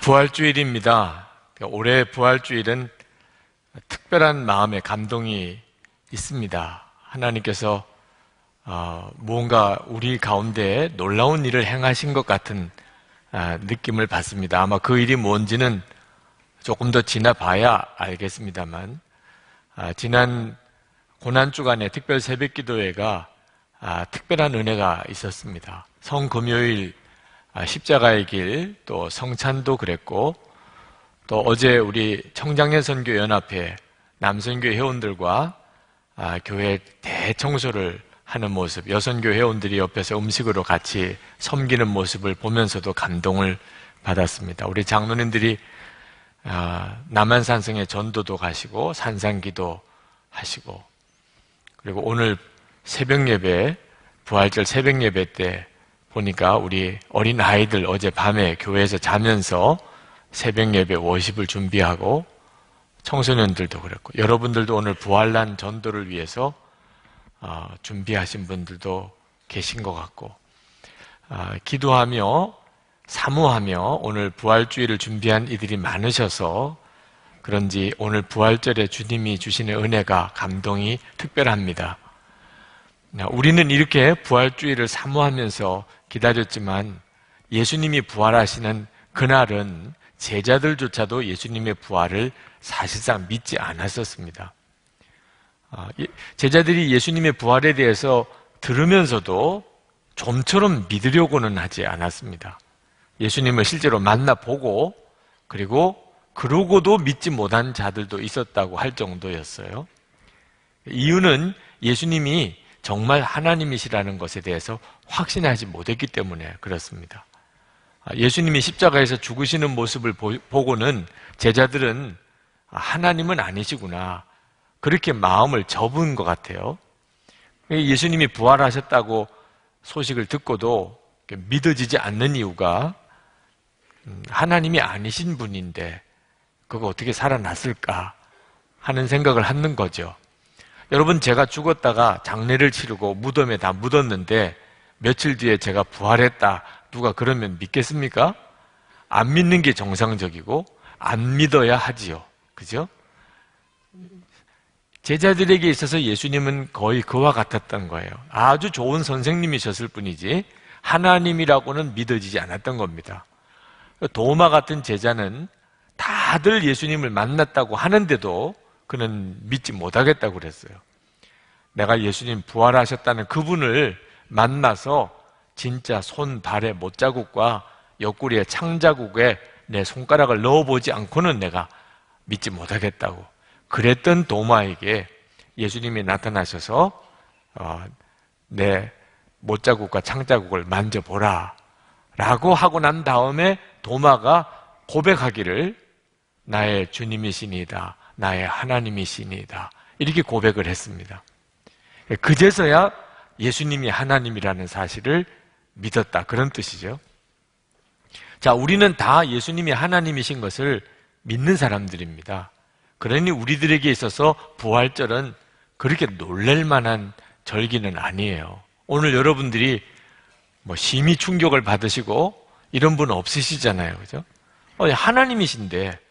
부활주일입니다. 올해 부활주일은 특별한 마음의 감동이 있습니다. 하나님께서 무언가 우리 가운데 놀라운 일을 행하신 것 같은 느낌을 받습니다. 아마 그 일이 뭔지는 조금 더 지나봐야 알겠습니다만, 지난 고난주간의 특별 새벽기도회가 특별한 은혜가 있었습니다. 성금요일 십자가의 길, 또 성찬도 그랬고, 또 어제 우리 청장년 선교 연합회 남선교 회원들과 교회 대청소를 하는 모습, 여선교 회원들이 옆에서 음식으로 같이 섬기는 모습을 보면서도 감동을 받았습니다. 우리 장로님들이 남한산성에 전도도 가시고 산상기도 하시고, 그리고 오늘 새벽 예배, 부활절 새벽 예배 때 보니까 우리 어린 아이들 어젯밤에 교회에서 자면서 새벽 예배 워십을 준비하고, 청소년들도 그랬고, 여러분들도 오늘 부활난 전도를 위해서 준비하신 분들도 계신 것 같고, 기도하며 사모하며 오늘 부활주일을 준비한 이들이 많으셔서 그런지 오늘 부활절에 주님이 주시는 은혜가, 감동이 특별합니다. 우리는 이렇게 부활주일을 사모하면서 기다렸지만 예수님이 부활하시는 그날은 제자들조차도 예수님의 부활을 사실상 믿지 않았었습니다. 제자들이 예수님의 부활에 대해서 들으면서도 좀처럼 믿으려고는 하지 않았습니다. 예수님을 실제로 만나보고, 그리고 그러고도 믿지 못한 자들도 있었다고 할 정도였어요. 이유는 예수님이 정말 하나님이시라는 것에 대해서 확신하지 못했기 때문에 그렇습니다. 예수님이 십자가에서 죽으시는 모습을 보고는 제자들은 하나님은 아니시구나, 그렇게 마음을 접은 것 같아요. 예수님이 부활하셨다고 소식을 듣고도 믿어지지 않는 이유가 하나님이 아니신 분인데 그거 어떻게 살아났을까 하는 생각을 하는 거죠. 여러분, 제가 죽었다가 장례를 치르고 무덤에 다 묻었는데 며칠 뒤에 제가 부활했다, 누가 그러면 믿겠습니까? 안 믿는 게 정상적이고 안 믿어야 하지요. 그죠? 제자들에게 있어서 예수님은 거의 그와 같았던 거예요. 아주 좋은 선생님이셨을 뿐이지 하나님이라고는 믿어지지 않았던 겁니다. 도마 같은 제자는 다들 예수님을 만났다고 하는데도 그는 믿지 못하겠다고 그랬어요. 내가 예수님 부활하셨다는 그분을 만나서 진짜 손, 발에 못자국과 옆구리에 창자국에 내 손가락을 넣어보지 않고는 내가 믿지 못하겠다고 그랬던 도마에게 예수님이 나타나셔서 내 못자국과 창자국을 만져보라 라고 하고 난 다음에 도마가 고백하기를 나의 주님이시니이다, 나의 하나님이시니이다, 이렇게 고백을 했습니다. 그제서야 예수님이 하나님이라는 사실을 믿었다, 그런 뜻이죠. 자, 우리는 다 예수님이 하나님이신 것을 믿는 사람들입니다. 그러니 우리들에게 있어서 부활절은 그렇게 놀랄 만한 절기는 아니에요. 오늘 여러분들이 심히 충격을 받으시고 이런 분 없으시잖아요. 그죠? 하나님이신데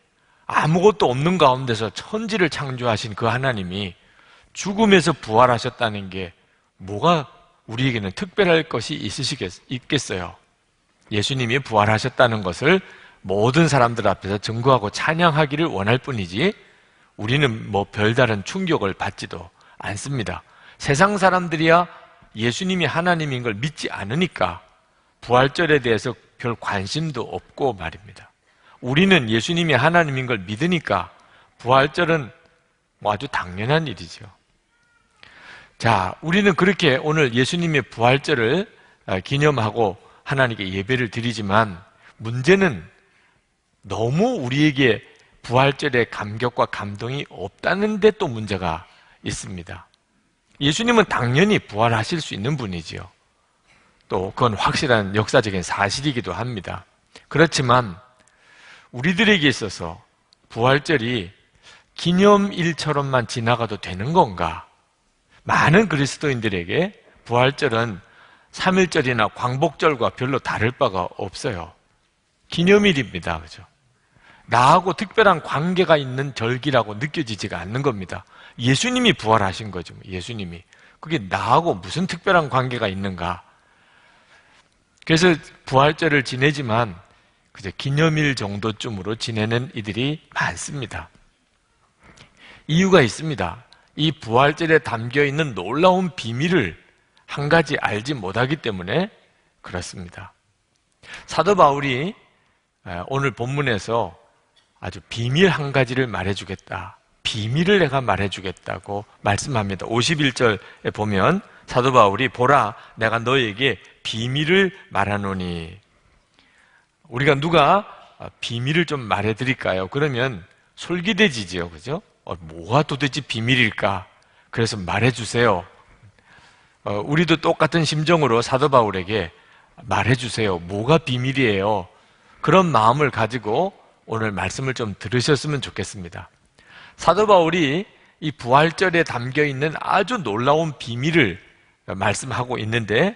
아무것도 없는 가운데서 천지를 창조하신 그 하나님이 죽음에서 부활하셨다는 게 뭐가 우리에게는 특별할 것이 있겠어요? 예수님이 부활하셨다는 것을 모든 사람들 앞에서 증거하고 찬양하기를 원할 뿐이지 우리는 별다른 충격을 받지도 않습니다. 세상 사람들이야 예수님이 하나님인 걸 믿지 않으니까 부활절에 대해서 별 관심도 없고 말입니다. 우리는 예수님이 하나님인 걸 믿으니까 부활절은 아주 당연한 일이죠. 자, 우리는 그렇게 오늘 예수님의 부활절을 기념하고 하나님께 예배를 드리지만 문제는 너무 우리에게 부활절의 감격과 감동이 없다는 데 또 문제가 있습니다. 예수님은 당연히 부활하실 수 있는 분이지요. 또 그건 확실한 역사적인 사실이기도 합니다. 그렇지만 우리들에게 있어서 부활절이 기념일처럼만 지나가도 되는 건가? 많은 그리스도인들에게 부활절은 3.1절이나 광복절과 별로 다를 바가 없어요. 기념일입니다. 그죠? 나하고 특별한 관계가 있는 절기라고 느껴지지가 않는 겁니다. 예수님이 부활하신 거죠. 예수님이. 그게 나하고 무슨 특별한 관계가 있는가? 그래서 부활절을 지내지만 그저 기념일 정도쯤으로 지내는 이들이 많습니다. 이유가 있습니다. 이 부활절에 담겨있는 놀라운 비밀을 한 가지 알지 못하기 때문에 그렇습니다. 사도 바울이 오늘 본문에서 아주 비밀 한 가지를 말해주겠다. 비밀을 내가 말해주겠다고 말씀합니다. 51절에 보면 사도 바울이 보라 내가 너에게 비밀을 말하노니. 우리가 누가 비밀을 좀 말해드릴까요? 그러면 솔깃해지지요. 그죠? 뭐가 도대체 비밀일까? 그래서 말해주세요. 우리도 똑같은 심정으로 사도 바울에게 말해주세요. 뭐가 비밀이에요? 그런 마음을 가지고 오늘 말씀을 좀 들으셨으면 좋겠습니다. 사도 바울이 이 부활절에 담겨있는 아주 놀라운 비밀을 말씀하고 있는데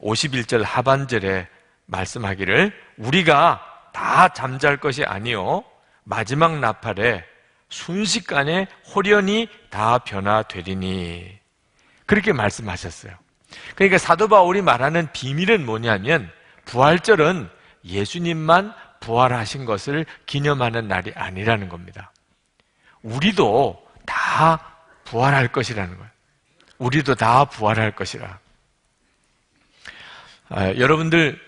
51절 하반절에 말씀하기를 우리가 다 잠잘 것이 아니요 마지막 나팔에 순식간에 홀연히 다 변화되리니 그렇게 말씀하셨어요. 그러니까 사도 바울이 말하는 비밀은 뭐냐면 부활절은 예수님만 부활하신 것을 기념하는 날이 아니라는 겁니다. 우리도 다 부활할 것이라는 거예요. 우리도 다 부활할 것이라. 여러분들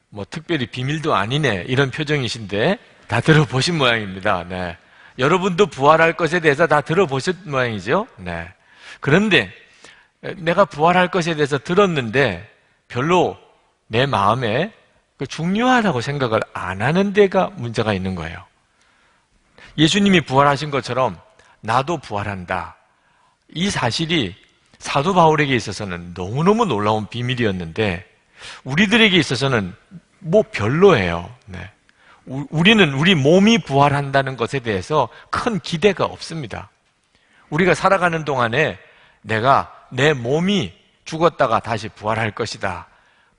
뭐 특별히 비밀도 아니네 이런 표정이신데 다 들어보신 모양입니다. 네. 여러분도 부활할 것에 대해서 다 들어보신 모양이죠. 네. 그런데 내가 부활할 것에 대해서 들었는데 별로 내 마음에 중요하다고 생각을 안 하는 데가 문제가 있는 거예요. 예수님이 부활하신 것처럼 나도 부활한다. 이 사실이 사도 바울에게 있어서는 너무너무 놀라운 비밀이었는데 우리들에게 있어서는 뭐 별로예요. 네. 우리는 우리 몸이 부활한다는 것에 대해서 큰 기대가 없습니다. 우리가 살아가는 동안에 내가 내 몸이 죽었다가 다시 부활할 것이다.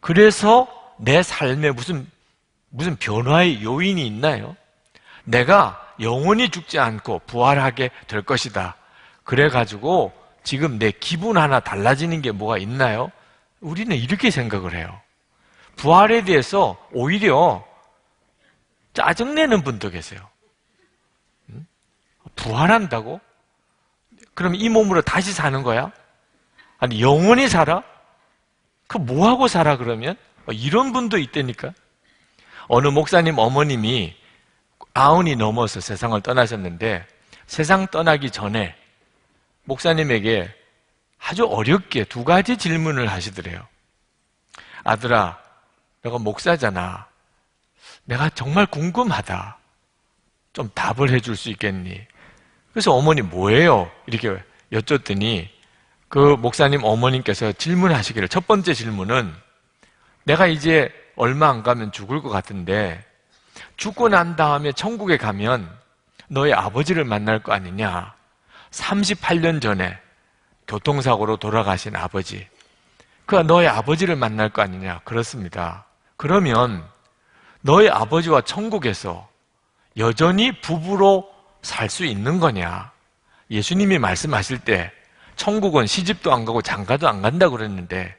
그래서 내 삶에 무슨 변화의 요인이 있나요? 내가 영원히 죽지 않고 부활하게 될 것이다. 그래가지고 지금 내 기분 하나 달라지는 게 뭐가 있나요? 우리는 이렇게 생각을 해요. 부활에 대해서 오히려 짜증내는 분도 계세요. 부활한다고? 그럼 이 몸으로 다시 사는 거야? 아니 영원히 살아? 그 뭐하고 살아 그러면? 이런 분도 있다니까. 어느 목사님 어머님이 90이 넘어서 세상을 떠나셨는데 세상 떠나기 전에 목사님에게 아주 어렵게 두 가지 질문을 하시더래요. 아들아, 내가 목사잖아. 내가 정말 궁금하다. 좀 답을 해줄 수 있겠니? 그래서 어머니 뭐예요? 이렇게 여쭸더니 그 목사님 어머님께서 질문하시기를 첫 번째 질문은 내가 이제 얼마 안 가면 죽을 것 같은데 죽고 난 다음에 천국에 가면 너의 아버지를 만날 거 아니냐? 38년 전에 교통사고로 돌아가신 아버지. 그 너의 아버지를 만날 거 아니냐? 그렇습니다. 그러면 너의 아버지와 천국에서 여전히 부부로 살 수 있는 거냐? 예수님이 말씀하실 때 천국은 시집도 안 가고 장가도 안 간다고 그랬는데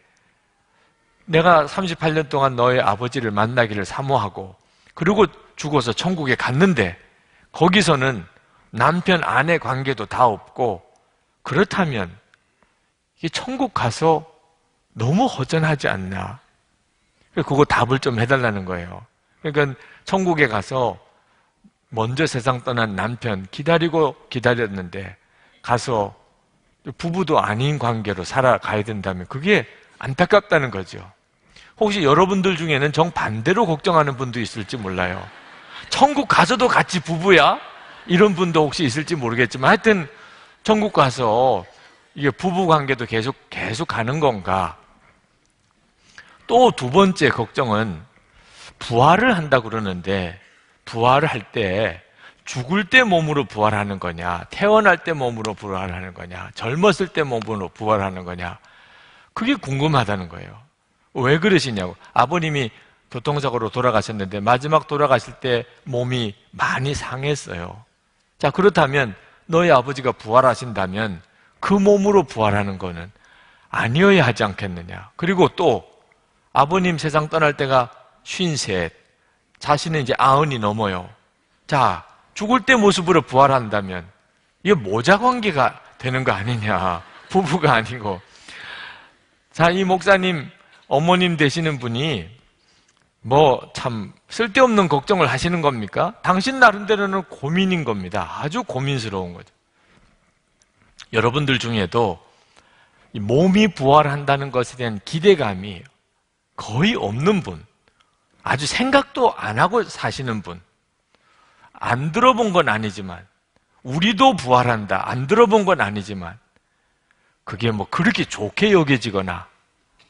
내가 38년 동안 너의 아버지를 만나기를 사모하고 그리고 죽어서 천국에 갔는데 거기서는 남편 아내 관계도 다 없고 그렇다면 이 천국 가서 너무 허전하지 않나? 그거 답을 좀 해달라는 거예요. 그러니까 천국에 가서 먼저 세상 떠난 남편 기다렸는데 가서 부부도 아닌 관계로 살아가야 된다면 그게 안타깝다는 거죠. 혹시 여러분들 중에는 정반대로 걱정하는 분도 있을지 몰라요. 천국 가서도 같이 부부야? 이런 분도 혹시 있을지 모르겠지만 하여튼 천국 가서 이게 부부 관계도 계속 가는 건가? 또 두 번째 걱정은 부활을 한다고 그러는데 부활을 할 때 죽을 때 몸으로 부활하는 거냐, 태어날 때 몸으로 부활하는 거냐, 젊었을 때 몸으로 부활하는 거냐, 그게 궁금하다는 거예요. 왜 그러시냐고. 아버님이 교통사고로 돌아가셨는데 마지막 돌아가실 때 몸이 많이 상했어요. 자, 그렇다면 너희 아버지가 부활하신다면 그 몸으로 부활하는 거는 아니어야 하지 않겠느냐. 그리고 또 아버님 세상 떠날 때가 53, 자신은 이제 90이 넘어요. 자, 죽을 때 모습으로 부활한다면 이게 모자 관계가 되는 거 아니냐. 부부가 아니고. 자, 이 목사님 어머님 되시는 분이 뭐 참 쓸데없는 걱정을 하시는 겁니까? 당신 나름대로는 고민인 겁니다. 아주 고민스러운 거죠. 여러분들 중에도 이 몸이 부활한다는 것에 대한 기대감이 거의 없는 분, 아주 생각도 안 하고 사시는 분, 안 들어본 건 아니지만, 우리도 부활한다, 안 들어본 건 아니지만, 그게 뭐 그렇게 좋게 여겨지거나,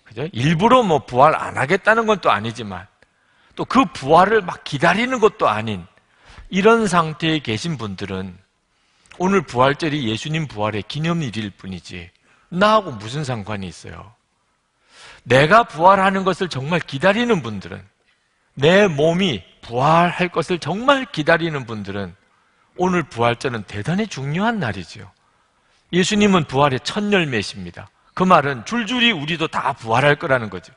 그죠? 일부러 뭐 부활 안 하겠다는 건 또 아니지만, 또 그 부활을 막 기다리는 것도 아닌 이런 상태에 계신 분들은 오늘 부활절이 예수님 부활의 기념일일 뿐이지 나하고 무슨 상관이 있어요? 내가 부활하는 것을 정말 기다리는 분들은, 내 몸이 부활할 것을 정말 기다리는 분들은 오늘 부활절은 대단히 중요한 날이지요. 예수님은 부활의 첫 열매십니다. 그 말은 줄줄이 우리도 다 부활할 거라는 거죠.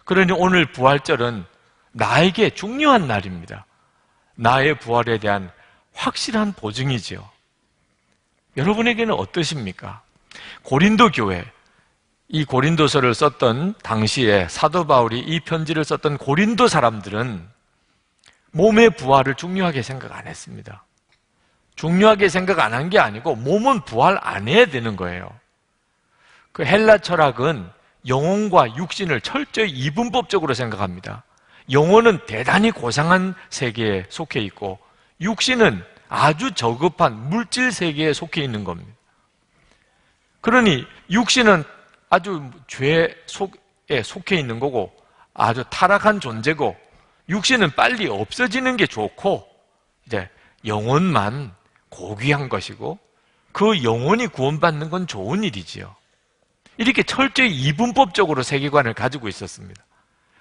그러니 오늘 부활절은 나에게 중요한 날입니다. 나의 부활에 대한 확실한 보증이지요. 여러분에게는 어떠십니까? 고린도 교회, 이 고린도서를 썼던 당시에 사도 바울이 이 편지를 썼던 고린도 사람들은 몸의 부활을 중요하게 생각 안 했습니다. 중요하게 생각 안 한 게 아니고 몸은 부활 안 해야 되는 거예요. 그 헬라 철학은 영혼과 육신을 철저히 이분법적으로 생각합니다. 영혼은 대단히 고상한 세계에 속해 있고 육신은 아주 저급한 물질 세계에 속해 있는 겁니다. 그러니 육신은 아주 죄 속에 속해 있는 거고 아주 타락한 존재고 육신은 빨리 없어지는 게 좋고 이제 영혼만 고귀한 것이고 그 영혼이 구원받는 건 좋은 일이지요. 이렇게 철저히 이분법적으로 세계관을 가지고 있었습니다.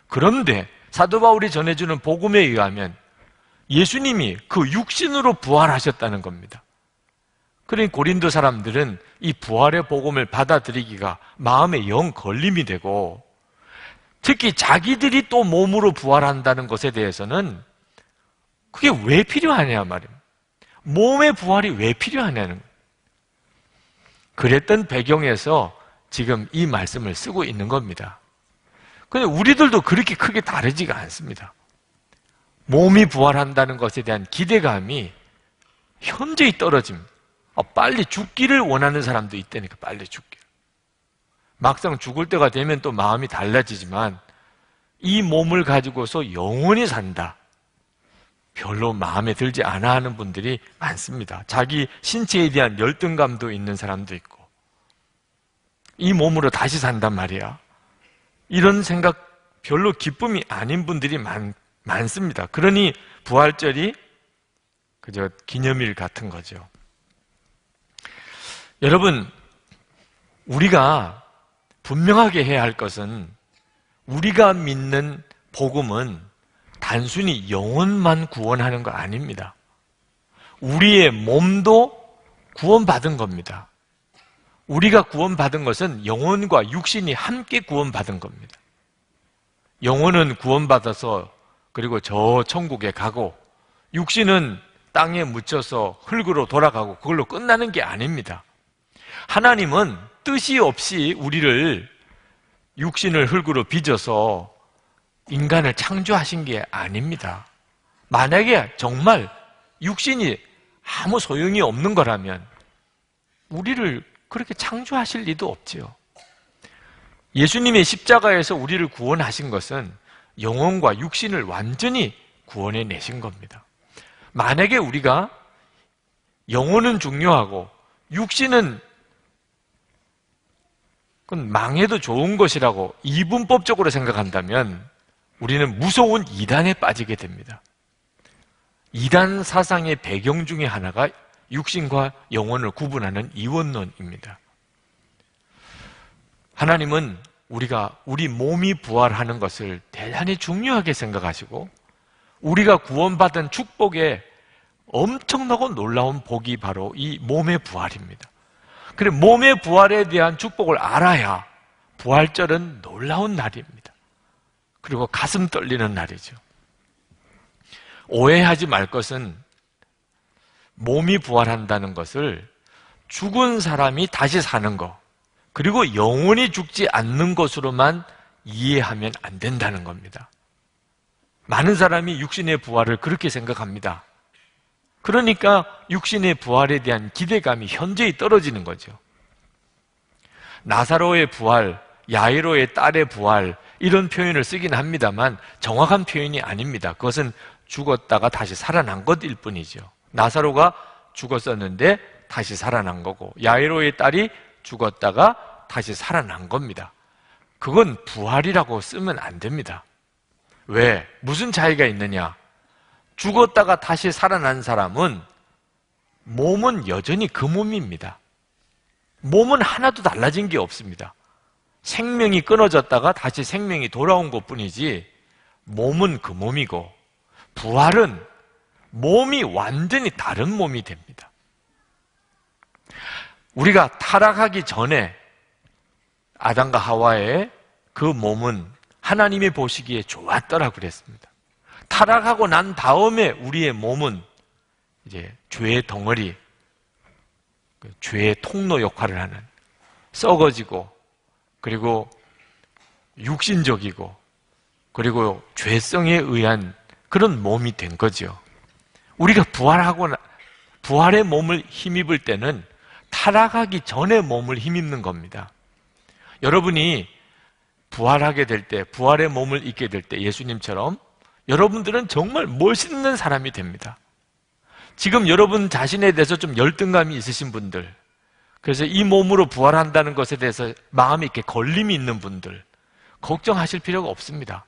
그런데 사도 바울이 전해주는 복음에 의하면 예수님이 그 육신으로 부활하셨다는 겁니다. 그러니 고린도 사람들은 이 부활의 복음을 받아들이기가 마음에 영 걸림이 되고 특히 자기들이 또 몸으로 부활한다는 것에 대해서는 그게 왜 필요하냐 말입니다. 몸의 부활이 왜 필요하냐는 거예요. 그랬던 배경에서 지금 이 말씀을 쓰고 있는 겁니다. 그런데 우리들도 그렇게 크게 다르지가 않습니다. 몸이 부활한다는 것에 대한 기대감이 현저히 떨어집니다. 빨리 죽기를 원하는 사람도 있다니까, 빨리 죽기를. 막상 죽을 때가 되면 또 마음이 달라지지만 이 몸을 가지고서 영원히 산다, 별로 마음에 들지 않아 하는 분들이 많습니다. 자기 신체에 대한 열등감도 있는 사람도 있고 이 몸으로 다시 산단 말이야, 이런 생각 별로 기쁨이 아닌 분들이 많습니다. 그러니 부활절이 그저 기념일 같은 거죠. 여러분, 우리가 분명하게 해야 할 것은 우리가 믿는 복음은 단순히 영혼만 구원하는 거 아닙니다. 우리의 몸도 구원받은 겁니다. 우리가 구원받은 것은 영혼과 육신이 함께 구원받은 겁니다. 영혼은 구원받아서 그리고 저 천국에 가고 육신은 땅에 묻혀서 흙으로 돌아가고 그걸로 끝나는 게 아닙니다. 하나님은 뜻이 없이 우리를 육신을 흙으로 빚어서 인간을 창조하신 게 아닙니다. 만약에 정말 육신이 아무 소용이 없는 거라면 우리를 그렇게 창조하실 리도 없지요. 예수님의 십자가에서 우리를 구원하신 것은 영혼과 육신을 완전히 구원해 내신 겁니다. 만약에 우리가 영혼은 중요하고 육신은 그건 망해도 좋은 것이라고 이분법적으로 생각한다면 우리는 무서운 이단에 빠지게 됩니다. 이단 사상의 배경 중에 하나가 육신과 영혼을 구분하는 이원론입니다. 하나님은 우리 몸이 부활하는 것을 대단히 중요하게 생각하시고 우리가 구원받은 축복에 엄청나고 놀라운 복이 바로 이 몸의 부활입니다. 그래 몸의 부활에 대한 축복을 알아야 부활절은 놀라운 날입니다. 그리고 가슴 떨리는 날이죠. 오해하지 말 것은 몸이 부활한다는 것을 죽은 사람이 다시 사는 것, 그리고 영원히 죽지 않는 것으로만 이해하면 안 된다는 겁니다. 많은 사람이 육신의 부활을 그렇게 생각합니다. 그러니까 육신의 부활에 대한 기대감이 현저히 떨어지는 거죠. 나사로의 부활, 야이로의 딸의 부활 이런 표현을 쓰긴 합니다만 정확한 표현이 아닙니다. 그것은 죽었다가 다시 살아난 것일 뿐이죠. 나사로가 죽었었는데 다시 살아난 거고 야이로의 딸이 죽었다가 다시 살아난 겁니다. 그건 부활이라고 쓰면 안 됩니다. 왜? 무슨 차이가 있느냐? 죽었다가 다시 살아난 사람은 몸은 여전히 그 몸입니다. 몸은 하나도 달라진 게 없습니다. 생명이 끊어졌다가 다시 생명이 돌아온 것뿐이지 몸은 그 몸이고 부활은 몸이 완전히 다른 몸이 됩니다. 우리가 타락하기 전에 아담과 하와의 그 몸은 하나님이 보시기에 좋았더라 그랬습니다. 타락하고 난 다음에 우리의 몸은 이제 죄의 덩어리, 죄의 통로 역할을 하는 썩어지고 그리고 육신적이고 그리고 죄성에 의한 그런 몸이 된 거죠. 우리가 부활의 몸을 힘입을 때는 타락하기 전에 몸을 힘입는 겁니다. 여러분이 부활하게 될 때, 부활의 몸을 입게 될 때 예수님처럼 여러분들은 정말 멋있는 사람이 됩니다. 지금 여러분 자신에 대해서 좀 열등감이 있으신 분들, 그래서 이 몸으로 부활한다는 것에 대해서 마음에 이렇게 걸림이 있는 분들, 걱정하실 필요가 없습니다.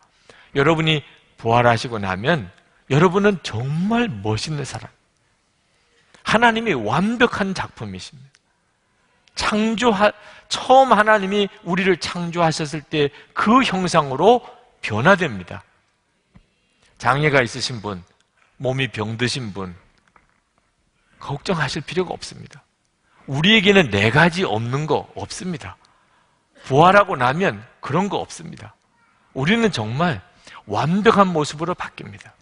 여러분이 부활하시고 나면 여러분은 정말 멋있는 사람, 하나님이 완벽한 작품이십니다. 처음 하나님이 우리를 창조하셨을 때 그 형상으로 변화됩니다. 장애가 있으신 분, 몸이 병드신 분, 걱정하실 필요가 없습니다. 우리에게는 네 가지 없는 거 없습니다. 부활하고 나면 그런 거 없습니다. 우리는 정말 완벽한 모습으로 바뀝니다.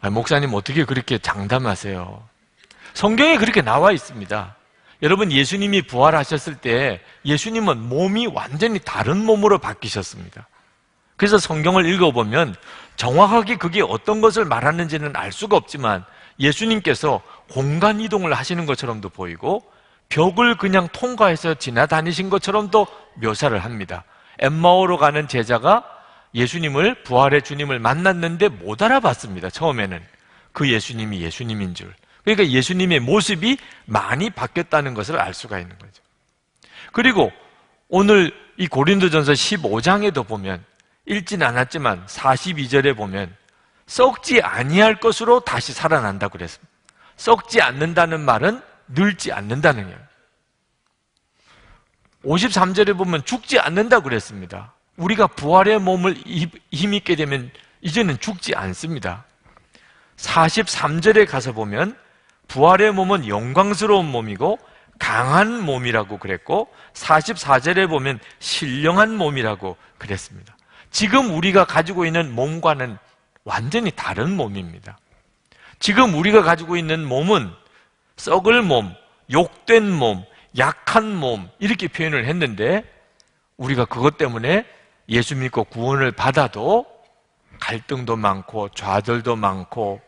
목사님 어떻게 그렇게 장담하세요? 성경에 그렇게 나와 있습니다. 여러분 예수님이 부활하셨을 때 예수님은 몸이 완전히 다른 몸으로 바뀌셨습니다. 그래서 성경을 읽어보면 정확하게 그게 어떤 것을 말하는지는 알 수가 없지만 예수님께서 공간 이동을 하시는 것처럼도 보이고 벽을 그냥 통과해서 지나다니신 것처럼도 묘사를 합니다. 엠마오로 가는 제자가 예수님을, 부활의 주님을 만났는데 못 알아봤습니다. 처음에는 그 예수님이 예수님인 줄. 그러니까 예수님의 모습이 많이 바뀌었다는 것을 알 수가 있는 거죠. 그리고 오늘 이 고린도전서 15장에도 보면 읽지는 않았지만 42절에 보면 썩지 아니할 것으로 다시 살아난다고 그랬습니다. 썩지 않는다는 말은 늙지 않는다는 거예요. 53절에 보면 죽지 않는다고 그랬습니다. 우리가 부활의 몸을 힘입게 되면 이제는 죽지 않습니다. 43절에 가서 보면 부활의 몸은 영광스러운 몸이고 강한 몸이라고 그랬고 44절에 보면 신령한 몸이라고 그랬습니다. 지금 우리가 가지고 있는 몸과는 완전히 다른 몸입니다. 지금 우리가 가지고 있는 몸은 썩을 몸, 욕된 몸, 약한 몸 이렇게 표현을 했는데 우리가 그것 때문에 예수 믿고 구원을 받아도 갈등도 많고 좌절도 많고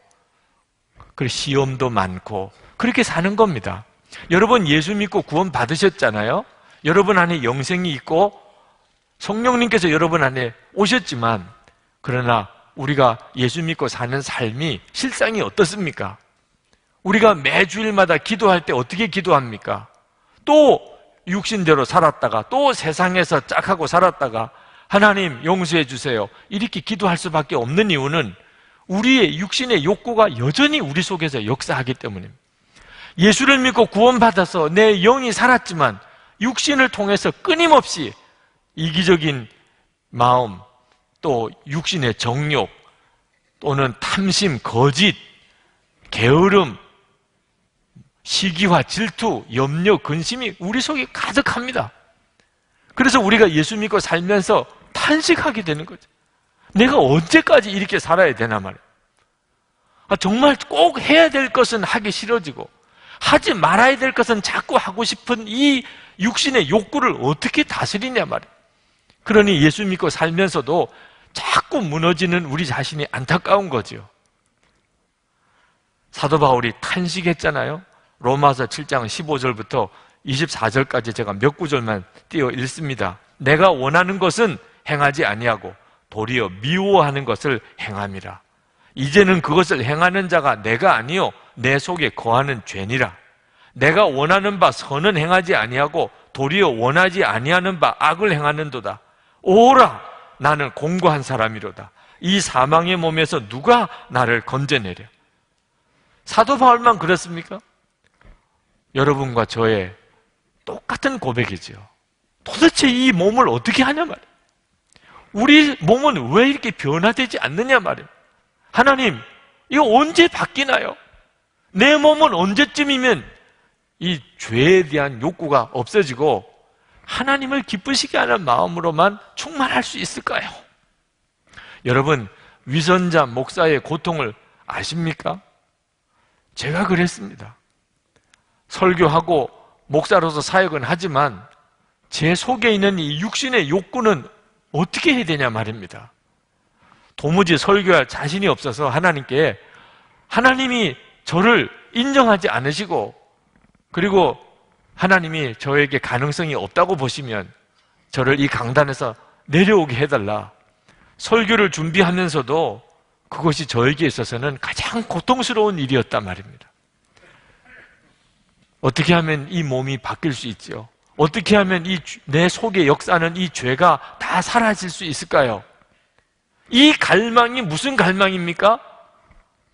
그리고 시험도 많고 그렇게 사는 겁니다. 여러분 예수 믿고 구원 받으셨잖아요. 여러분 안에 영생이 있고 성령님께서 여러분 안에 오셨지만 그러나 우리가 예수 믿고 사는 삶이 실상이 어떻습니까? 우리가 매주일마다 기도할 때 어떻게 기도합니까? 또 육신대로 살았다가 또 세상에서 짝하고 살았다가 하나님 용서해 주세요 이렇게 기도할 수밖에 없는 이유는 우리의 육신의 욕구가 여전히 우리 속에서 역사하기 때문입니다. 예수를 믿고 구원받아서 내 영이 살았지만 육신을 통해서 끊임없이 이기적인 마음, 또 육신의 정욕, 또는 탐심, 거짓, 게으름, 시기와 질투, 염려, 근심이 우리 속에 가득합니다. 그래서 우리가 예수 믿고 살면서 탄식하게 되는 거죠. 내가 언제까지 이렇게 살아야 되나 말이에요. 정말 꼭 해야 될 것은 하기 싫어지고 하지 말아야 될 것은 자꾸 하고 싶은 이 육신의 욕구를 어떻게 다스리냐 말이에요. 그러니 예수 믿고 살면서도 자꾸 무너지는 우리 자신이 안타까운 거죠. 사도 바울이 탄식했잖아요. 로마서 7장 15절부터 24절까지 제가 몇 구절만 띄어 읽습니다. 내가 원하는 것은 행하지 아니하고 도리어 미워하는 것을 행함이라. 이제는 그것을 행하는 자가 내가 아니요 내 속에 거하는 죄니라. 내가 원하는 바 선은 행하지 아니하고 도리어 원하지 아니하는 바 악을 행하는도다. 오라, 나는 공고한 사람이로다. 이 사망의 몸에서 누가 나를 건져내려? 사도 바울만 그렇습니까? 여러분과 저의 똑같은 고백이죠. 도대체 이 몸을 어떻게 하냐 말이에요. 우리 몸은 왜 이렇게 변화되지 않느냐 말이에요. 하나님, 이거 언제 바뀌나요? 내 몸은 언제쯤이면 이 죄에 대한 욕구가 없어지고 하나님을 기쁘시게 하는 마음으로만 충만할 수 있을까요? 여러분, 위선자 목사의 고통을 아십니까? 제가 그랬습니다. 설교하고 목사로서 사역은 하지만 제 속에 있는 이 육신의 욕구는 어떻게 해야 되냐 말입니다. 도무지 설교할 자신이 없어서 하나님께, 하나님이 저를 인정하지 않으시고 그리고 하나님이 저에게 가능성이 없다고 보시면 저를 이 강단에서 내려오게 해달라. 설교를 준비하면서도 그것이 저에게 있어서는 가장 고통스러운 일이었단 말입니다. 어떻게 하면 이 몸이 바뀔 수 있죠? 어떻게 하면 내 속에 역사하는 이 죄가 다 사라질 수 있을까요? 이 갈망이 무슨 갈망입니까?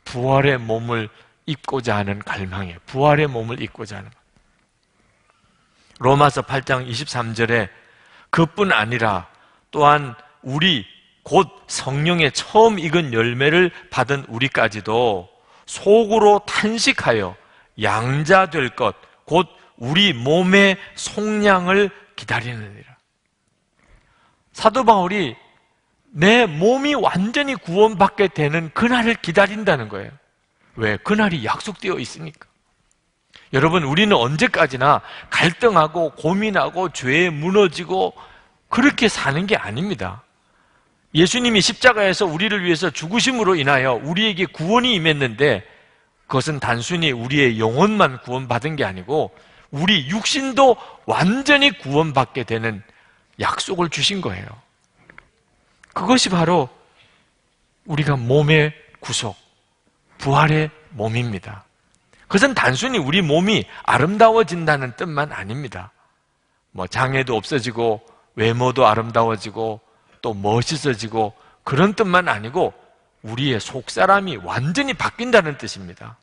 부활의 몸을 입고자 하는 갈망이에요. 부활의 몸을 입고자 하는 것. 로마서 8장 23절에 그뿐 아니라 또한 우리 곧 성령의 처음 익은 열매를 받은 우리까지도 속으로 탄식하여 양자 될 것, 곧 우리 몸의 속량을 기다리느니라. 사도 바울이 내 몸이 완전히 구원받게 되는 그날을 기다린다는 거예요. 왜? 그날이 약속되어 있으니까. 여러분, 우리는 언제까지나 갈등하고 고민하고 죄에 무너지고 그렇게 사는 게 아닙니다. 예수님이 십자가에서 우리를 위해서 죽으심으로 인하여 우리에게 구원이 임했는데 그것은 단순히 우리의 영혼만 구원받은 게 아니고 우리 육신도 완전히 구원받게 되는 약속을 주신 거예요. 그것이 바로 우리가 몸의 구속, 부활의 몸입니다. 그것은 단순히 우리 몸이 아름다워진다는 뜻만 아닙니다. 장애도 없어지고 외모도 아름다워지고 또 멋있어지고 그런 뜻만 아니고 우리의 속사람이 완전히 바뀐다는 뜻입니다.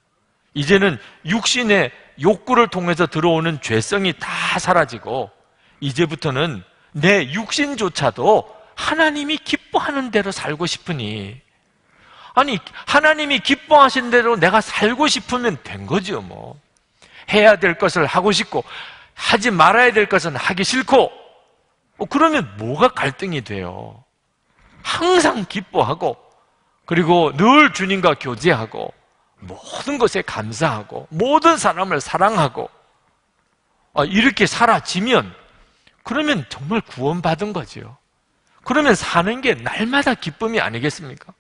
이제는 육신의 욕구를 통해서 들어오는 죄성이 다 사라지고 이제부터는 내 육신조차도 하나님이 기뻐하는 대로 살고 싶으니, 아니 하나님이 기뻐하신 대로 내가 살고 싶으면 된 거죠. 해야 될 것을 하고 싶고 하지 말아야 될 것은 하기 싫고, 그러면 뭐가 갈등이 돼요? 항상 기뻐하고 그리고 늘 주님과 교제하고 모든 것에 감사하고 모든 사람을 사랑하고 이렇게 살아지면 그러면 정말 구원받은 거죠. 그러면 사는 게 날마다 기쁨이 아니겠습니까?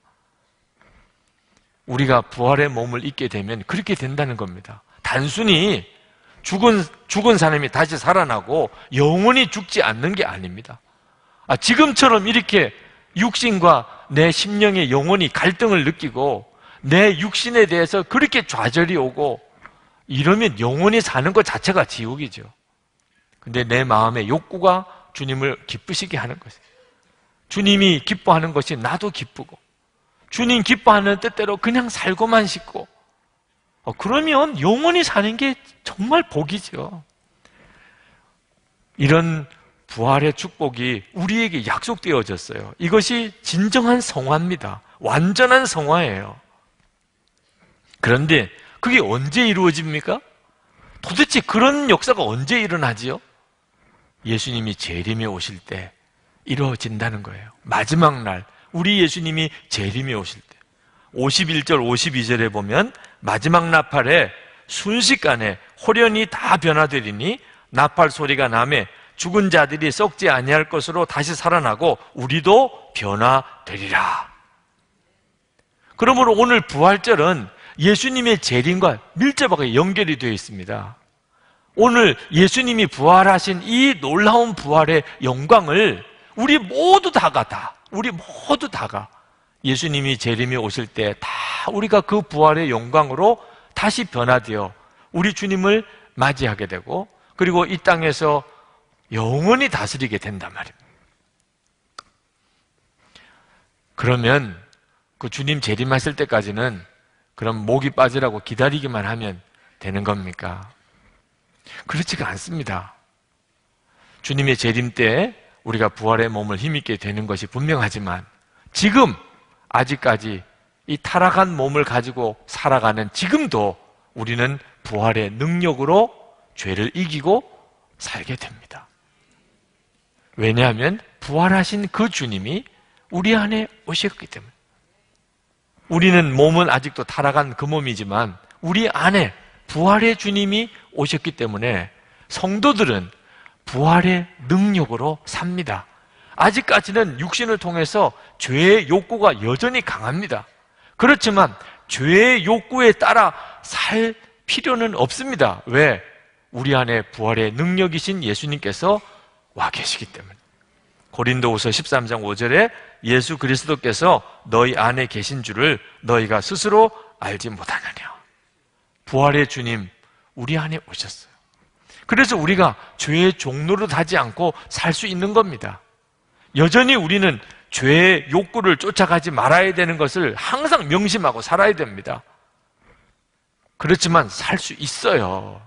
우리가 부활의 몸을 입게 되면 그렇게 된다는 겁니다. 단순히 죽은 사람이 다시 살아나고 영원히 죽지 않는 게 아닙니다. 지금처럼 이렇게 육신과 내 심령의 영혼이 갈등을 느끼고 내 육신에 대해서 그렇게 좌절이 오고 이러면 영원히 사는 것 자체가 지옥이죠. 근데 내 마음의 욕구가 주님을 기쁘시게 하는 것이에요. 주님이 기뻐하는 것이 나도 기쁘고 주님 기뻐하는 뜻대로 그냥 살고만 싶고 그러면 영원히 사는 게 정말 복이죠. 이런 부활의 축복이 우리에게 약속되어졌어요. 이것이 진정한 성화입니다. 완전한 성화예요. 그런데 그게 언제 이루어집니까? 도대체 그런 역사가 언제 일어나지요? 예수님이 재림에 오실 때 이루어진다는 거예요. 마지막 날 우리 예수님이 재림에 오실 때 51절 52절에 보면 마지막 나팔에 순식간에 홀연히 다 변화되리니 나팔 소리가 나매 죽은 자들이 썩지 아니할 것으로 다시 살아나고 우리도 변화되리라. 그러므로 오늘 부활절은 예수님의 재림과 밀접하게 연결이 되어 있습니다. 오늘 예수님이 부활하신 이 놀라운 부활의 영광을 우리 모두 다가 예수님이 재림에 오실 때 다 우리가 그 부활의 영광으로 다시 변화되어 우리 주님을 맞이하게 되고 그리고 이 땅에서 영원히 다스리게 된단 말입니다. 그러면 그 주님 재림하실 때까지는 그럼 목이 빠지라고 기다리기만 하면 되는 겁니까? 그렇지가 않습니다. 주님의 재림 때 우리가 부활의 몸을 힘있게 되는 것이 분명하지만 지금 아직까지 이 타락한 몸을 가지고 살아가는 지금도 우리는 부활의 능력으로 죄를 이기고 살게 됩니다. 왜냐하면 부활하신 그 주님이 우리 안에 오셨기 때문에 우리는 몸은 아직도 타락한 그 몸이지만 우리 안에 부활의 주님이 오셨기 때문에 성도들은 부활의 능력으로 삽니다. 아직까지는 육신을 통해서 죄의 욕구가 여전히 강합니다. 그렇지만 죄의 욕구에 따라 살 필요는 없습니다. 왜? 우리 안에 부활의 능력이신 예수님께서 와 계시기 때문에. 고린도후서 13장 5절에 예수 그리스도께서 너희 안에 계신 줄을 너희가 스스로 알지 못하느냐. 부활의 주님 우리 안에 오셨어요. 그래서 우리가 죄의 종노릇 하지 않고 살 수 있는 겁니다. 여전히 우리는 죄의 욕구를 쫓아가지 말아야 되는 것을 항상 명심하고 살아야 됩니다. 그렇지만 살 수 있어요.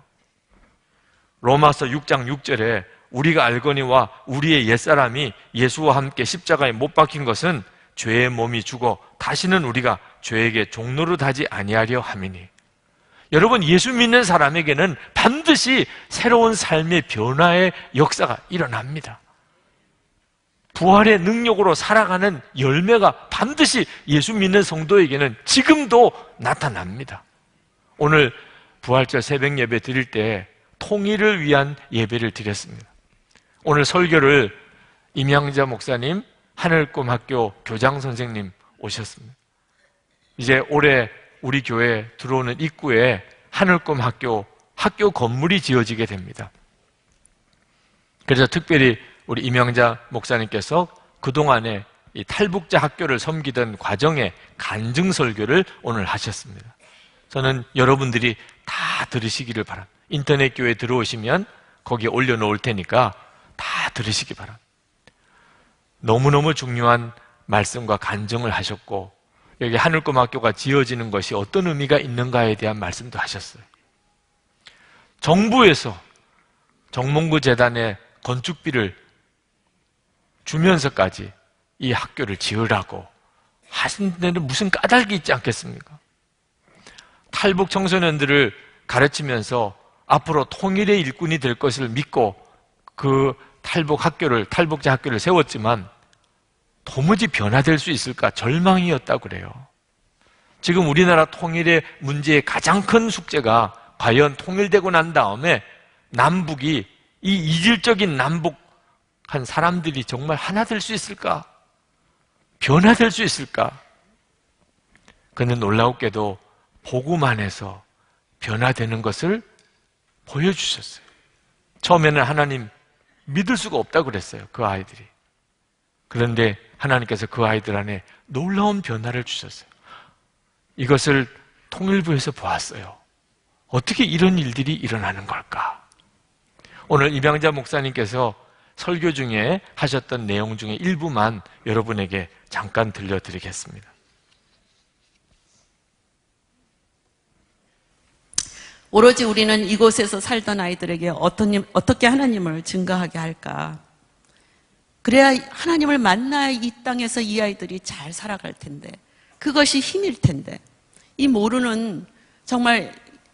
로마서 6장 6절에 우리가 알거니와 우리의 옛사람이 예수와 함께 십자가에 못 박힌 것은 죄의 몸이 죽어 다시는 우리가 죄에게 종노릇하지 아니하려 함이니. 여러분, 예수 믿는 사람에게는 반드시 새로운 삶의 변화의 역사가 일어납니다. 부활의 능력으로 살아가는 열매가 반드시 예수 믿는 성도에게는 지금도 나타납니다. 오늘 부활절 새벽 예배 드릴 때 통일을 위한 예배를 드렸습니다. 오늘 설교를 임양자 목사님, 하늘꿈학교 교장 선생님 오셨습니다. 이제 올해 우리 교회 들어오는 입구에 하늘꿈학교 학교 건물이 지어지게 됩니다. 그래서 특별히 우리 임양자 목사님께서 그동안에 이 탈북자 학교를 섬기던 과정에 간증 설교를 오늘 하셨습니다. 저는 여러분들이 다 들으시기를 바랍니다. 인터넷 교회 들어오시면 거기에 올려놓을 테니까 다 들으시기 바랍니다. 너무너무 중요한 말씀과 간증을 하셨고 여기 하늘꿈학교가 지어지는 것이 어떤 의미가 있는가에 대한 말씀도 하셨어요. 정부에서 정몽구 재단에 건축비를 주면서까지 이 학교를 지으라고 하신 데는 무슨 까닭이 있지 않겠습니까? 탈북 청소년들을 가르치면서 앞으로 통일의 일꾼이 될 것을 믿고 그 탈북자 학교를 세웠지만 도무지 변화될 수 있을까 절망이었다고 그래요. 지금 우리나라 통일의 문제의 가장 큰 숙제가 과연 통일되고 난 다음에 남북이 이 이질적인 남북한 사람들이 정말 하나 될 수 있을까? 변화될 수 있을까? 그는 놀라웠게도 복음 안에서 변화되는 것을 보여주셨어요. 처음에는 하나님 믿을 수가 없다고 그랬어요. 그 아이들이. 그런데 하나님께서 그 아이들 안에 놀라운 변화를 주셨어요. 이것을 통일부에서 보았어요. 어떻게 이런 일들이 일어나는 걸까? 오늘 임양자 목사님께서 설교 중에 하셨던 내용 중에 일부만 여러분에게 잠깐 들려드리겠습니다. 오로지 우리는 이곳에서 살던 아이들에게 어떻게 하나님을 증거하게 할까? 그래야 하나님을 만나야 이 땅에서 이 아이들이 잘 살아갈 텐데, 그것이 힘일 텐데, 이 모르는 정말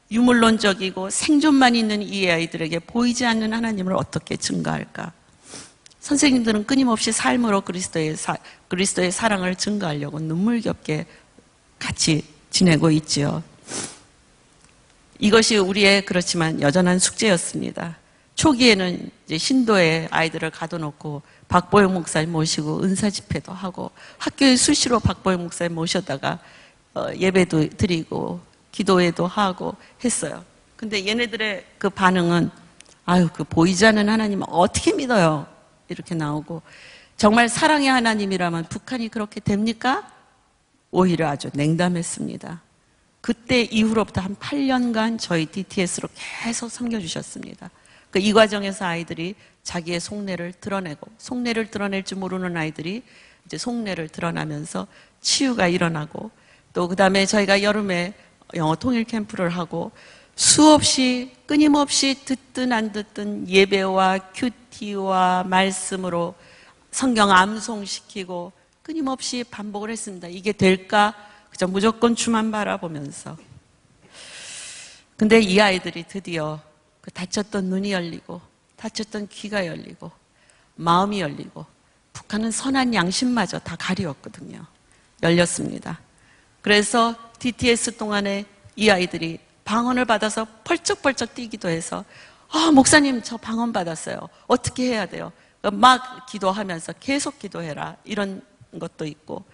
유물론적이고 생존만 있는 이 아이들에게 보이지 않는 하나님을 어떻게 증거할까? 선생님들은 끊임없이 삶으로 그리스도의 사랑을 증거하려고 눈물겹게 같이 지내고 있지요. 이것이 우리의 그렇지만 여전한 숙제였습니다. 초기에는 이제 신도에 아이들을 가둬놓고 박보영 목사님 모시고 은사 집회도 하고 학교에 수시로 박보영 목사님 모셔다가 예배도 드리고 기도회도 하고 했어요. 근데 얘네들의 그 반응은 그 보이지 않는 하나님 어떻게 믿어요? 이렇게 나오고, 정말 사랑의 하나님이라면 북한이 그렇게 됩니까? 오히려 아주 냉담했습니다. 그때 이후로부터 한 8년간 저희 DTS로 계속 섬겨주셨습니다. 이 과정에서 아이들이 자기의 속내를 드러내고, 속내를 드러낼 줄 모르는 아이들이 이제 속내를 드러나면서 치유가 일어나고, 또 그 다음에 저희가 여름에 영어 통일 캠프를 하고 수없이 끊임없이 듣든 안 듣든 예배와 큐티와 말씀으로 성경 암송시키고 끊임없이 반복을 했습니다. 이게 될까? 그저 무조건 주만 바라보면서. 근데 이 아이들이 드디어 그 닫혔던 눈이 열리고 닫혔던 귀가 열리고 마음이 열리고, 북한은 선한 양심마저 다 가리웠거든요. 열렸습니다. 그래서 DTS 동안에 이 아이들이 방언을 받아서 펄쩍펄쩍 뛰기도 해서 목사님 저 방언 받았어요. 어떻게 해야 돼요? 막 기도하면서 계속 기도해라, 이런 것도 있고,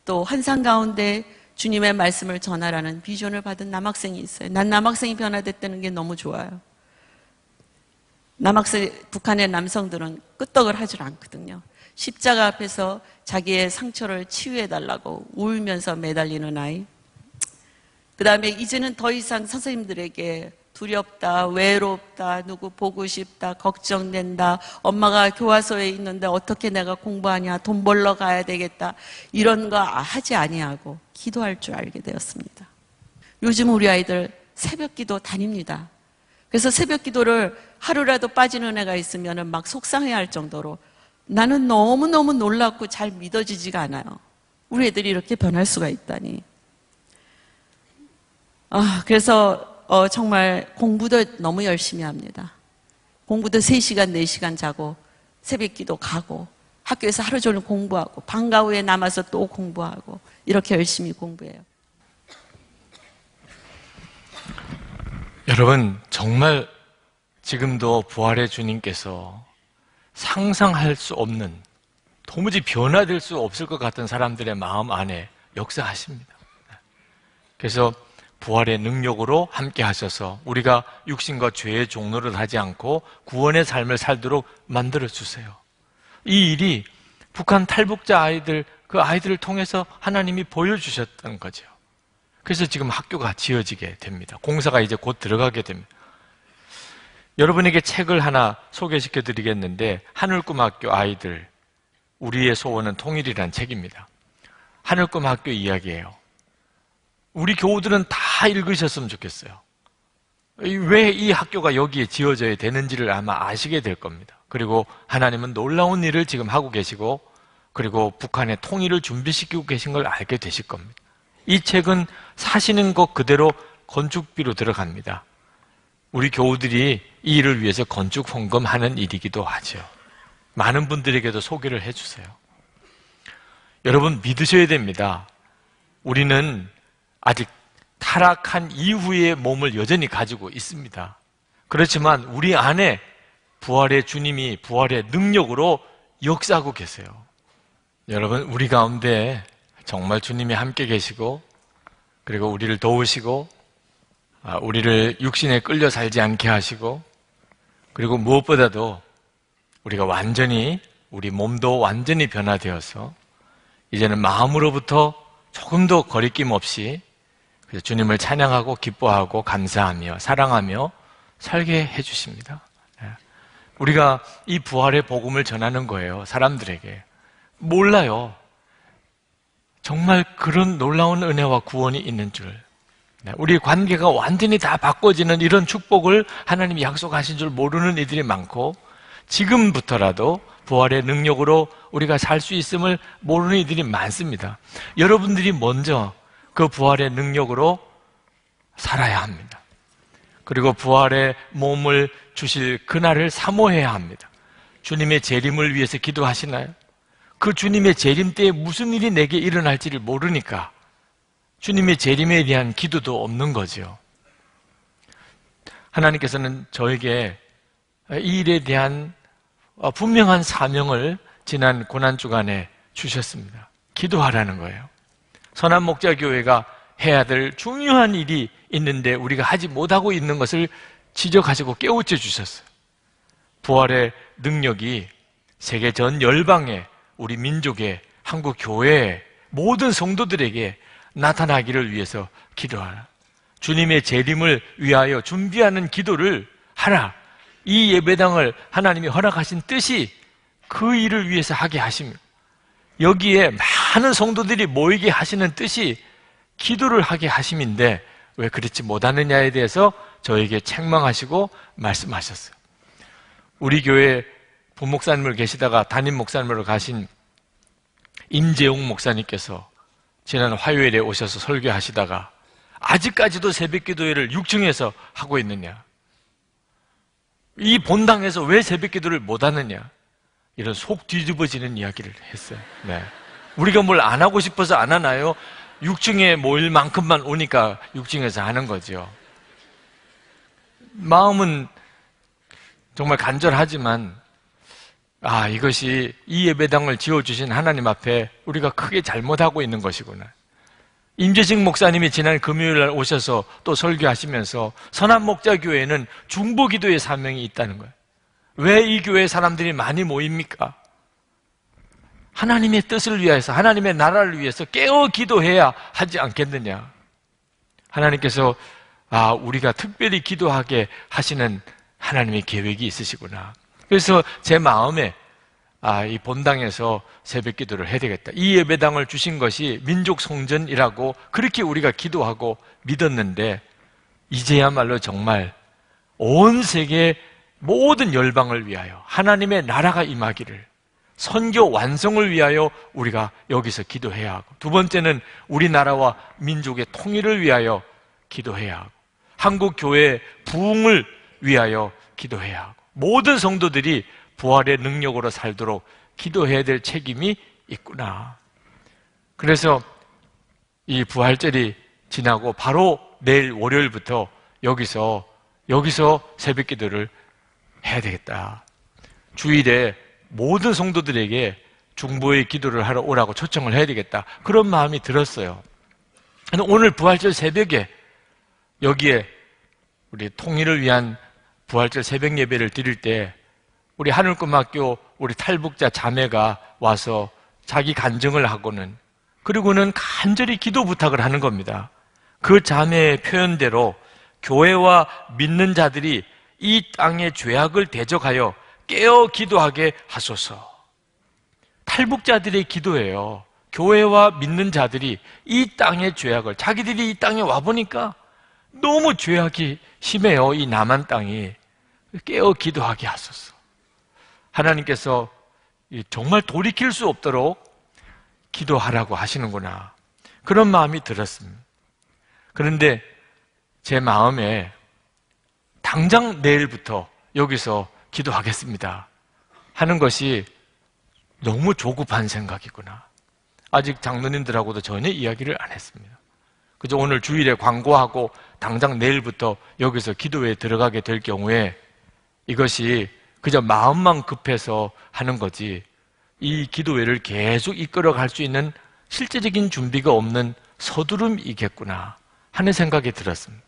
또 환상 가운데 주님의 말씀을 전하라는 비전을 받은 남학생이 있어요. 난 남학생이 변화됐다는 게 너무 좋아요. 북한의 남성들은 끄떡을 하질 않거든요. 십자가 앞에서 자기의 상처를 치유해달라고 울면서 매달리는 아이. 그 다음에 이제는 더 이상 선생님들에게 두렵다, 외롭다, 누구 보고 싶다, 걱정된다, 엄마가 교화소에 있는데 어떻게 내가 공부하냐, 돈 벌러 가야 되겠다, 이런 거 하지 아니하고 기도할 줄 알게 되었습니다. 요즘 우리 아이들 새벽 기도 다닙니다. 그래서 새벽 기도를 하루라도 빠지는 애가 있으면 막 속상해할 정도로, 나는 너무너무 놀랍고 잘 믿어지지가 않아요. 우리 애들이 이렇게 변할 수가 있다니. 그래서 정말 공부도 너무 열심히 합니다. 공부도 3시간, 4시간 자고 새벽 기도 가고 학교에서 하루 종일 공부하고 방과 후에 남아서 또 공부하고 이렇게 열심히 공부해요. 여러분, 정말 지금도 부활의 주님께서 상상할 수 없는, 도무지 변화될 수 없을 것 같은 사람들의 마음 안에 역사하십니다. 그래서 부활의 능력으로 함께 하셔서 우리가 육신과 죄의 종노릇 하지 않고 구원의 삶을 살도록 만들어주세요. 이 일이 북한 탈북자 아이들, 그 아이들을 통해서 하나님이 보여주셨던 거죠. 그래서 지금 학교가 지어지게 됩니다. 공사가 이제 곧 들어가게 됩니다. 여러분에게 책을 하나 소개시켜 드리겠는데, 하늘꿈학교 아이들, 우리의 소원은 통일이란 책입니다. 하늘꿈학교 이야기예요. 우리 교우들은 다 읽으셨으면 좋겠어요. 왜 이 학교가 여기에 지어져야 되는지를 아마 아시게 될 겁니다. 그리고 하나님은 놀라운 일을 지금 하고 계시고, 그리고 북한의 통일을 준비시키고 계신 걸 알게 되실 겁니다. 이 책은 사시는 것 그대로 건축비로 들어갑니다. 우리 교우들이 이 일을 위해서 건축 헌금하는 일이기도 하죠. 많은 분들에게도 소개를 해주세요. 여러분, 믿으셔야 됩니다. 우리는 아직 타락한 이후의 몸을 여전히 가지고 있습니다. 그렇지만 우리 안에 부활의 주님이 부활의 능력으로 역사하고 계세요. 여러분, 우리 가운데 정말 주님이 함께 계시고, 그리고 우리를 도우시고, 우리를 육신에 끌려 살지 않게 하시고, 그리고 무엇보다도 우리가 완전히, 우리 몸도 완전히 변화되어서 이제는 마음으로부터 조금도 거리낌 없이 주님을 찬양하고 기뻐하고 감사하며 사랑하며 살게 해주십니다. 우리가 이 부활의 복음을 전하는 거예요. 사람들에게. 몰라요. 정말 그런 놀라운 은혜와 구원이 있는 줄. 우리 관계가 완전히 다 바꿔지는 이런 축복을 하나님이 약속하신 줄 모르는 이들이 많고, 지금부터라도 부활의 능력으로 우리가 살 수 있음을 모르는 이들이 많습니다. 여러분들이 먼저 그 부활의 능력으로 살아야 합니다. 그리고 부활의 몸을 주실 그날을 사모해야 합니다. 주님의 재림을 위해서 기도하시나요? 그 주님의 재림 때에 무슨 일이 내게 일어날지를 모르니까 주님의 재림에 대한 기도도 없는 거죠. 하나님께서는 저에게 이 일에 대한 분명한 사명을 지난 고난주간에 주셨습니다. 기도하라는 거예요. 선한목자교회가 해야 될 중요한 일이 있는데 우리가 하지 못하고 있는 것을 지적하시고 깨우쳐 주셨어요. 부활의 능력이 세계 전 열방에, 우리 민족에, 한국 교회에, 모든 성도들에게 나타나기를 위해서 기도하라. 주님의 재림을 위하여 준비하는 기도를 하라. 이 예배당을 하나님이 허락하신 뜻이 그 일을 위해서 하게 하십니다. 여기에 많은 성도들이 모이게 하시는 뜻이 기도를 하게 하심인데 왜 그렇지 못하느냐에 대해서 저에게 책망하시고 말씀하셨어요. 우리 교회 부목사님을 계시다가 담임 목사님으로 가신 임재용 목사님께서 지난 화요일에 오셔서 설교하시다가 아직까지도 새벽기도회를 6층에서 하고 있느냐, 이 본당에서 왜 새벽기도를 못하느냐, 이런 속 뒤집어지는 이야기를 했어요. 네. 우리가 뭘 안 하고 싶어서 안 하나요? 6층에 모일 만큼만 오니까 6층에서 하는 거죠. 마음은 정말 간절하지만 이것이 이 예배당을 지어주신 하나님 앞에 우리가 크게 잘못하고 있는 것이구나. 임재식 목사님이 지난 금요일 날 오셔서 또 설교하시면서 선한목자교회에는 중보기도의 사명이 있다는 거예요. 왜 이 교회에 사람들이 많이 모입니까? 하나님의 뜻을 위해서, 하나님의 나라를 위해서 깨어 기도해야 하지 않겠느냐. 하나님께서 우리가 특별히 기도하게 하시는 하나님의 계획이 있으시구나. 그래서 제 마음에 이 본당에서 새벽 기도를 해야 되겠다. 이 예배당을 주신 것이 민족 성전이라고 그렇게 우리가 기도하고 믿었는데 이제야말로 정말 온 세계 모든 열방을 위하여 하나님의 나라가 임하기를, 선교 완성을 위하여 우리가 여기서 기도해야 하고, 두 번째는 우리나라와 민족의 통일을 위하여 기도해야 하고, 한국 교회의 부흥을 위하여 기도해야 하고, 모든 성도들이 부활의 능력으로 살도록 기도해야 될 책임이 있구나. 그래서 이 부활절이 지나고 바로 내일 월요일부터 여기서 새벽 기도를 해야 되겠다. 주일에 모든 성도들에게 중보의 기도를 하러 오라고 초청을 해야 되겠다. 그런 마음이 들었어요. 근데 오늘 부활절 새벽에 여기에 우리 통일을 위한 부활절 새벽 예배를 드릴 때 우리 하늘꿈학교 우리 탈북자 자매가 와서 자기 간증을 하고는, 그리고는 간절히 기도 부탁을 하는 겁니다. 그 자매의 표현대로 교회와 믿는 자들이 이 땅의 죄악을 대적하여 깨어 기도하게 하소서. 탈북자들의 기도예요. 교회와 믿는 자들이 이 땅의 죄악을, 자기들이 이 땅에 와보니까 너무 죄악이 심해요. 이 남한 땅이. 깨어 기도하게 하소서. 하나님께서 정말 돌이킬 수 없도록 기도하라고 하시는구나. 그런 마음이 들었습니다. 그런데 제 마음에 당장 내일부터 여기서 기도하겠습니다 하는 것이 너무 조급한 생각이구나. 아직 장로님들하고도 전혀 이야기를 안 했습니다. 그저 오늘 주일에 광고하고 당장 내일부터 여기서 기도에 들어가게 될 경우에 이것이 그저 마음만 급해서 하는 거지, 이 기도회를 계속 이끌어갈 수 있는 실제적인 준비가 없는 서두름이겠구나 하는 생각이 들었습니다.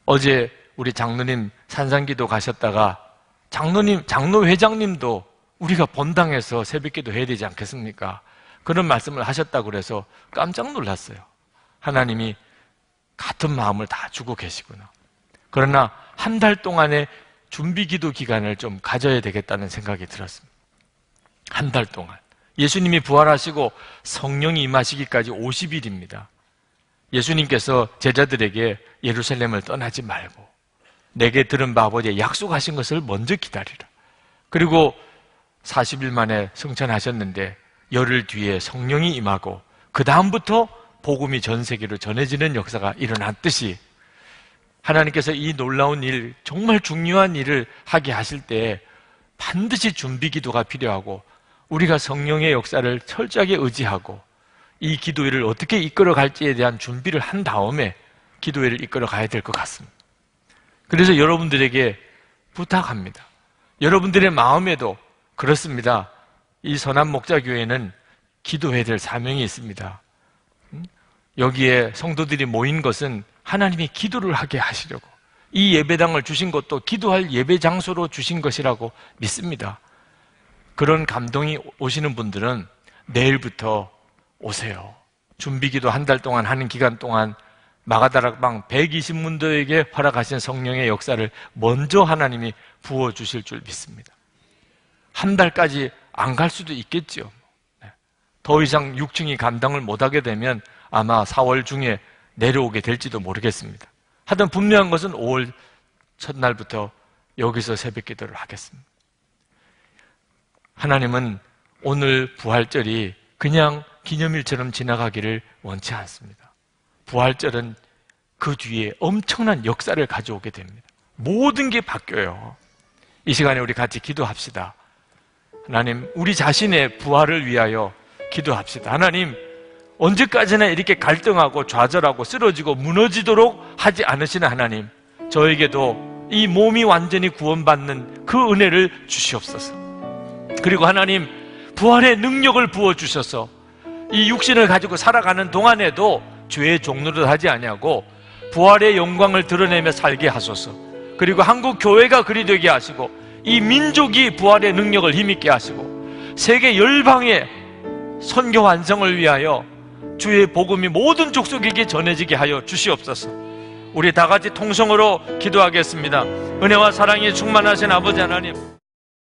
어제 우리 장로님 산상기도 가셨다가 장로 회장님도 우리가 본당에서 새벽기도 해야 되지 않겠습니까? 그런 말씀을 하셨다고 그래서 깜짝 놀랐어요. 하나님이 같은 마음을 다 주고 계시구나. 그러나 한 달 동안의 준비기도 기간을 좀 가져야 되겠다는 생각이 들었습니다. 한 달 동안. 예수님이 부활하시고 성령이 임하시기까지 50일입니다. 예수님께서 제자들에게 예루살렘을 떠나지 말고 내게 들은 바 아버지의 약속하신 것을 먼저 기다리라. 그리고 40일 만에 승천하셨는데 열흘 뒤에 성령이 임하고 그 다음부터 복음이 전 세계로 전해지는 역사가 일어났듯이 하나님께서 이 놀라운 일, 정말 중요한 일을 하게 하실 때 반드시 준비 기도가 필요하고 우리가 성령의 역사를 철저하게 의지하고 이 기도회를 어떻게 이끌어 갈지에 대한 준비를 한 다음에 기도회를 이끌어 가야 될 것 같습니다. 그래서 여러분들에게 부탁합니다. 여러분들의 마음에도 그렇습니다. 이 선한 목자교회는 기도해야 될 사명이 있습니다. 여기에 성도들이 모인 것은 하나님이 기도를 하게 하시려고, 이 예배당을 주신 것도 기도할 예배 장소로 주신 것이라고 믿습니다. 그런 감동이 오시는 분들은 내일부터 오세요. 준비기도 한 달 동안 하는 기간 동안 마가다락방 120문도에게 허락하신 성령의 역사를 먼저 하나님이 부어주실 줄 믿습니다. 한 달까지 안 갈 수도 있겠죠. 더 이상 6층이 감당을 못하게 되면 아마 4월 중에 내려오게 될지도 모르겠습니다. 하여튼 분명한 것은 5월 첫날부터 여기서 새벽 기도를 하겠습니다. 하나님은 오늘 부활절이 그냥 기념일처럼 지나가기를 원치 않습니다. 부활절은 그 뒤에 엄청난 역사를 가져오게 됩니다. 모든 게 바뀌어요. 이 시간에 우리 같이 기도합시다. 하나님, 우리 자신의 부활을 위하여 기도합시다. 하나님, 언제까지나 이렇게 갈등하고 좌절하고 쓰러지고 무너지도록 하지 않으시는 하나님, 저에게도 이 몸이 완전히 구원받는 그 은혜를 주시옵소서. 그리고 하나님, 부활의 능력을 부어주셔서 이 육신을 가지고 살아가는 동안에도 죄의 종로를 하지 아니하고 부활의 영광을 드러내며 살게 하소서. 그리고 한국 교회가 그리 되게 하시고 이 민족이 부활의 능력을 힘있게 하시고 세계 열방의 선교 완성을 위하여 주의 복음이 모든 족속에게 전해지게 하여 주시옵소서. 우리 다 같이 통성으로 기도하겠습니다. 은혜와 사랑이 충만하신 아버지 하나님,